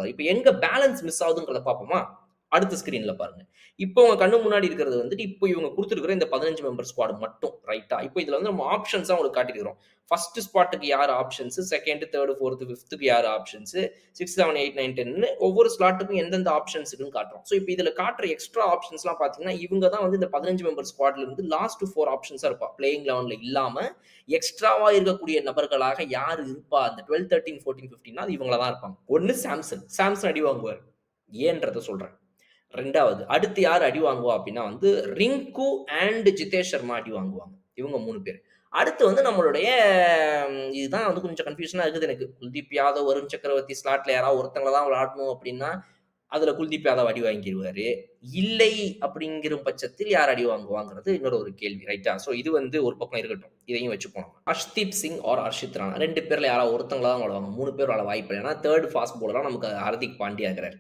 மாதிரி. இப்ப எங்க பேலன்ஸ் மிஸ் ஆகுதுங்கிறத பார்ப்போமா? அடுத்த ஸ்க்ரீன்ல பாருங்க. இப்போ உங்க கண்ணு முன்னாடி இருக்கிறது வந்துட்டு, இப்போ இவங்க குடுத்திருக்கிற இந்த 15 மெம்பர் ஸ்குவாட் மட்டும். ரைட்டா? இப்போ இதுல வந்து நம்ம ஆப்ஷன்ஸா உங்களுக்கு காட்டியிருக்கிறோம். 1 ஸ்பாட்டுக்கு யார் ஆப்ஷன்ஸ், 2, 3, 4, 5க்கு யார் ஆப்ஷன்ஸ், 6, 7, 8, 9, 10ன்னு ஒவ்வொரு ஸ்லாட்டுக்கும் எந்தெந்த ஆப்ஷன்ஸ் இருக்குன்னு காட்டுறோம். ஸோ இப்போ இதுல காட்டுற எக்ஸ்ட்ரா ஆப்ஷன்ஸ்லாம் பார்த்தீங்கன்னா, இவங்க தான் வந்து இந்த 15 மெம்பர் ஸ்குவாட்ல இருந்து லாஸ்ட் 4 ஆப்ஷன்ஸா இருப்பா. பிளேயிங் 11ல இல்லாம, எக்ஸ்ட்ராவா இருக்கக்கூடிய நபர்களாக யார் இருப்பா? அந்த 12, 13, 14, 15னா அது இவங்களா தான் இருப்பாங்க. 1 சாம்சன். சாம்சன் அடி வாங்குவாரு. ஏன்றத சொல்றேன். 2வது அடுத்து யார் அடி வாங்குவா அப்டின்னா வந்து, ரிங்கு அண்ட் ஜிதேஷ் சர்மா அடி வாங்குவாங்க. இவங்க 3 பேரு. அடுத்து வந்து நம்மளுடைய இதுதான் வந்து கொஞ்சம் கன்ஃப்யூஷனா இருக்குது எனக்கு. குல்தீப் யாதவ், வருண் சக்கரவர்த்தி ஸ்லாட்ல யாராவது ஒருத்தங்கள தான் விளையாடணும் அப்டின்னா, அதுல குல்தீப் யாதவ் அடி வாங்கிருவாரு. இல்லை அப்படிங்கிற பட்சத்தில் யார் அடி வாங்குவாங்கிறது இன்னொரு ஒரு கேள்வி. ரைட்டா? ஸோ இது வந்து ஒரு பக்கம் இருக்கட்டும். இதையும் வச்சுப்போம். ஹர்ஷ்தீப் சிங் ஆர் ஹர்ஷித் ராணா 2 பேர்ல யாராவது ஒருத்தங்கள தான் விளையாடுவாங்க. 3 பேர் விளையாட வாய்ப்பில்ல. ஏன்னா 3 ஃபாஸ்ட் பவுலரா நமக்கு ஹர்திக் பாண்டியா இருக்கிறாரு.